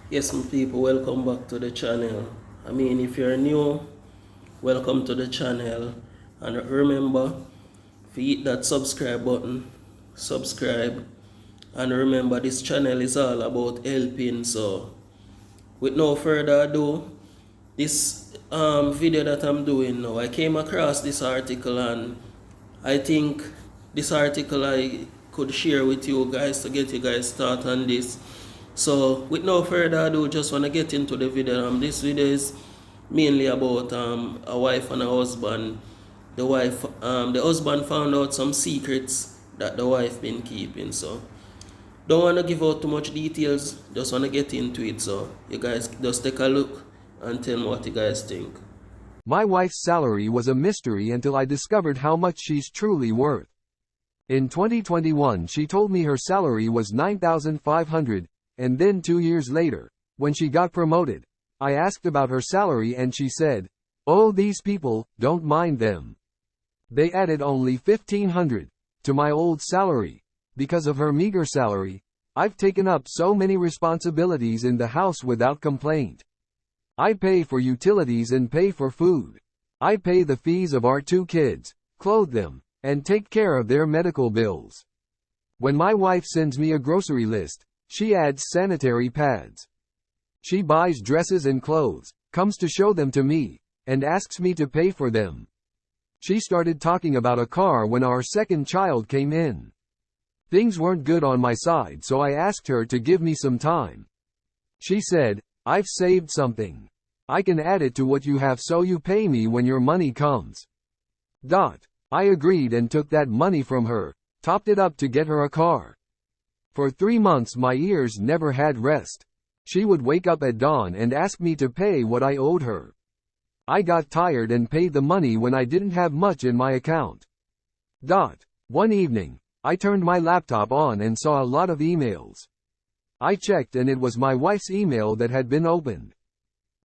Yes, my people, welcome back to the channel. If you're new, welcome to the channel. And remember, if you hit that subscribe button, subscribe. And remember, this channel is all about helping. So, with no further ado, this video that I'm doing now, I came across this article and I think this article I could share with you guys to get you guys start on this. So with no further ado, just want to get into the video. This video is mainly about a wife and a husband. The husband found out some secrets that the wife been keeping. So don't want to give out too much details, just want to get into it. So you guys just take a look and tell me what you guys think. My wife's salary was a mystery until I discovered how much she's truly worth. In 2021 she told me her salary was $9,500, and then 2 years later, when she got promoted, I asked about her salary and she said, "Oh, these people, don't mind them. They added only $1,500 to my old salary. Because of her meager salary, I've taken up so many responsibilities in the house without complaint. I pay for utilities and pay for food. I pay the fees of our 2 kids, clothe them, and take care of their medical bills. When my wife sends me a grocery list, she adds sanitary pads. She buys dresses and clothes, comes to show them to me, and asks me to pay for them. She started talking about a car when our second child came in. Things weren't good on my side, so I asked her to give me some time. She said, 'I've saved something. I can add it to what you have so you pay me when your money comes.' I agreed and took that money from her, topped it up to get her a car. For 3 months my ears never had rest. She would wake up at dawn and ask me to pay what I owed her. I got tired and paid the money when I didn't have much in my account. One evening, I turned my laptop on and saw a lot of emails. I checked and it was my wife's email that had been opened.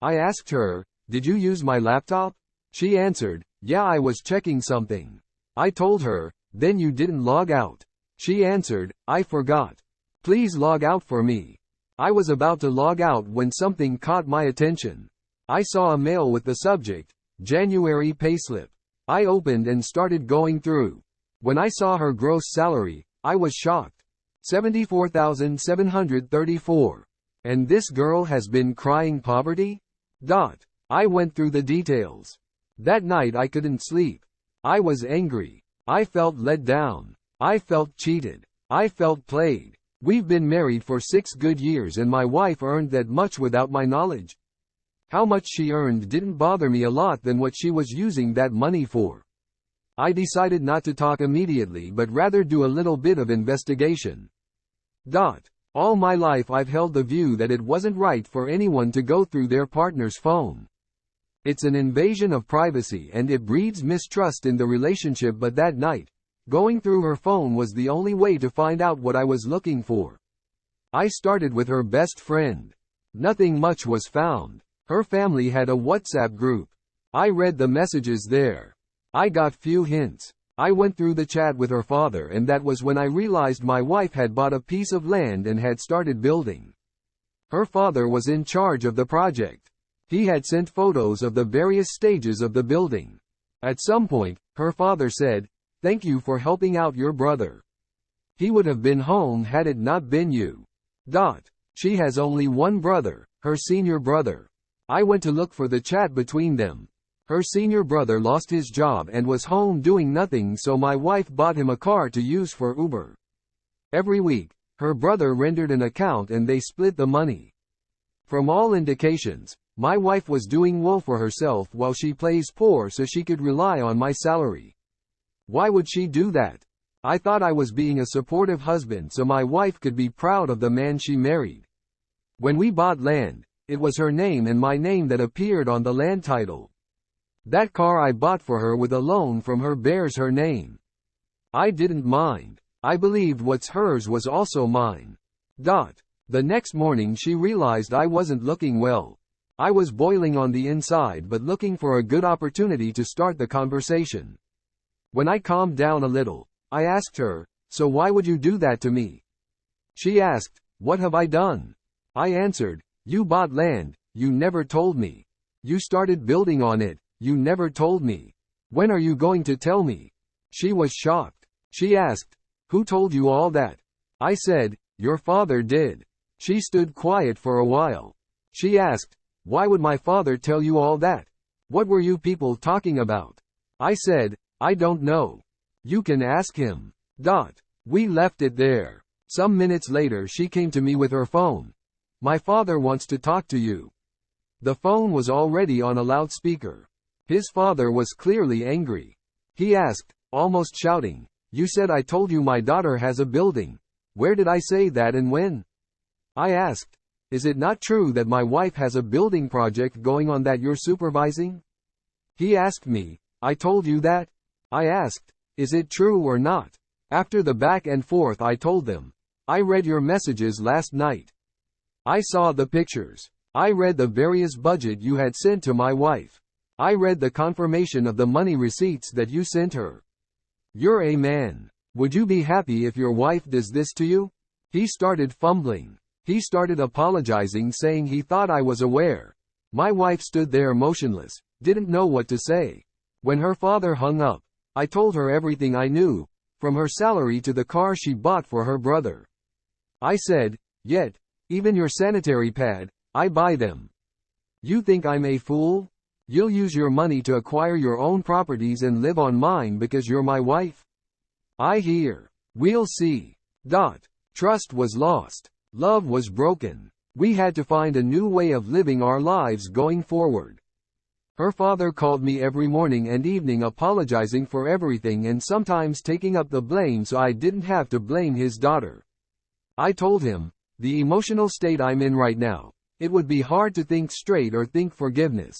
I asked her, 'Did you use my laptop?' She answered, 'Yeah, I was checking something.' I told her, 'Then you didn't log out.' She answered, 'I forgot. Please log out for me.' I was about to log out when something caught my attention. I saw a mail with the subject, 'January payslip.' I opened and started going through. When I saw her gross salary, I was shocked. $74,734. And this girl has been crying poverty? I went through the details. That night I couldn't sleep. I was angry. I felt let down. I felt cheated. I felt played. We've been married for 6 good years and my wife earned that much without my knowledge. How much she earned didn't bother me a lot than what she was using that money for. I decided not to talk immediately but rather do a little bit of investigation. All my life I've held the view that it wasn't right for anyone to go through their partner's phone. It's an invasion of privacy and it breeds mistrust in the relationship, but that night, going through her phone was the only way to find out what I was looking for. I started with her best friend. Nothing much was found. Her family had a WhatsApp group. I read the messages there. I got few hints. I went through the chat with her father and that was when I realized my wife had bought a piece of land and had started building. Her father was in charge of the project. He had sent photos of the various stages of the building. At some point, her father said, "Thank you for helping out your brother. He would have been home had it not been you." She has only one brother, her senior brother. I went to look for the chat between them. Her senior brother lost his job and was home doing nothing, so my wife bought him a car to use for Uber. Every week, her brother rendered an account and they split the money. From all indications, my wife was doing well for herself while she plays poor so she could rely on my salary. Why would she do that? I thought I was being a supportive husband so my wife could be proud of the man she married. When we bought land, it was her name and my name that appeared on the land title. That car I bought for her with a loan from her bears her name. I didn't mind. I believed what's hers was also mine. The next morning she realized I wasn't looking well. I was boiling on the inside but looking for a good opportunity to start the conversation. When I calmed down a little, I asked her, "So why would you do that to me?" She asked, "What have I done?" I answered, You bought land, you never told me. You started building on it, you never told me. When are you going to tell me? She was shocked. She asked, who told you all that? I said, your father did. She stood quiet for a while. She asked, why would my father tell you all that? What were you people talking about? I said, I don't know. You can ask him. We left it there. Some minutes later she came to me with her phone. My father wants to talk to you. The phone was already on a loudspeaker. His father was clearly angry. He asked, almost shouting, you said I told you my daughter has a building. Where did I say that and when? I asked, is it not true that my wife has a building project going on that you're supervising? He asked me, I told you that? I asked, is it true or not? After the back and forth I told them, I read your messages last night. I saw the pictures. I read the various budget you had sent to my wife. I read the confirmation of the money receipts that you sent her. You're a man. Would you be happy if your wife does this to you? He started fumbling. He started apologizing, saying he thought I was aware. My wife stood there motionless, didn't know what to say. When her father hung up, I told her everything I knew, from her salary to the car she bought for her brother. I said, yet, even your sanitary pad, I buy them. You think I'm a fool? You'll use your money to acquire your own properties and live on mine because you're my wife? I hear. We'll see. Trust was lost. Love was broken. We had to find a new way of living our lives going forward. Her father called me every morning and evening apologizing for everything and sometimes taking up the blame so I didn't have to blame his daughter. I told him, the emotional state I'm in right now, it would be hard to think straight or think forgiveness.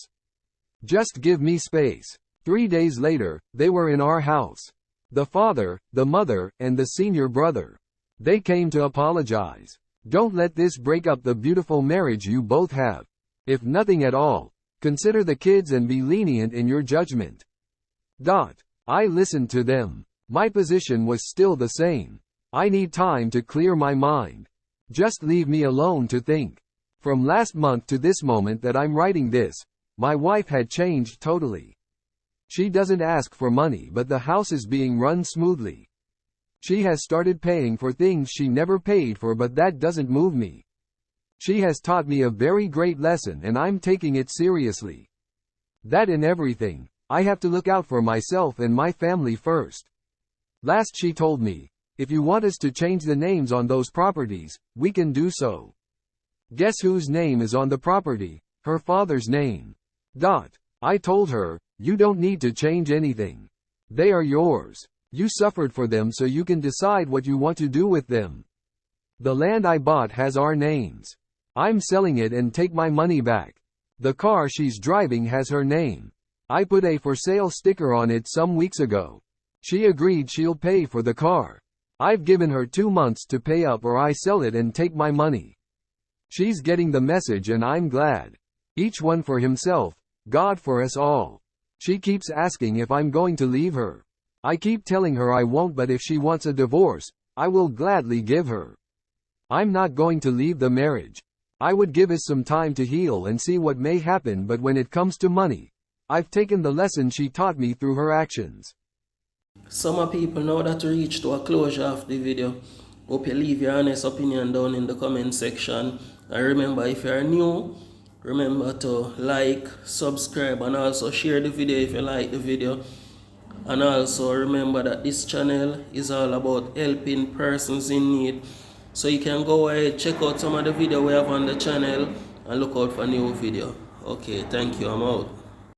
Just give me space. 3 days later, they were in our house. The father, the mother, and the senior brother. They came to apologize. Don't let this break up the beautiful marriage you both have. If nothing at all, consider the kids and be lenient in your judgment. I listened to them. My position was still the same. I need time to clear my mind. Just leave me alone to think. From last month to this moment that I'm writing this, my wife had changed totally. She doesn't ask for money, but the house is being run smoothly. She has started paying for things she never paid for, but that doesn't move me. She has taught me a very great lesson and I'm taking it seriously. That in everything, I have to look out for myself and my family first. Last she told me, if you want us to change the names on those properties, we can do so. Guess whose name is on the property? Her father's name. I told her, you don't need to change anything. They are yours. You suffered for them so you can decide what you want to do with them. The land I bought has our names. I'm selling it and take my money back. The car she's driving has her name. I put a for sale sticker on it some weeks ago. She agreed she'll pay for the car. I've given her 2 months to pay up or I sell it and take my money. She's getting the message and I'm glad. Each one for himself, God for us all. She keeps asking if I'm going to leave her. I keep telling her I won't, but if she wants a divorce, I will gladly give her. I'm not going to leave the marriage. I would give us some time to heal and see what may happen, but when it comes to money, I've taken the lesson she taught me through her actions. Some people, now that we reach to a closure of the video, hope you leave your honest opinion down in the comment section. And remember, if you are new, remember to like, subscribe, and also share the video if you like the video. And also remember that this channel is all about helping persons in need. So you can go ahead, check out some of the video we have on the channel and look out for new video. Okay, thank you, I'm out.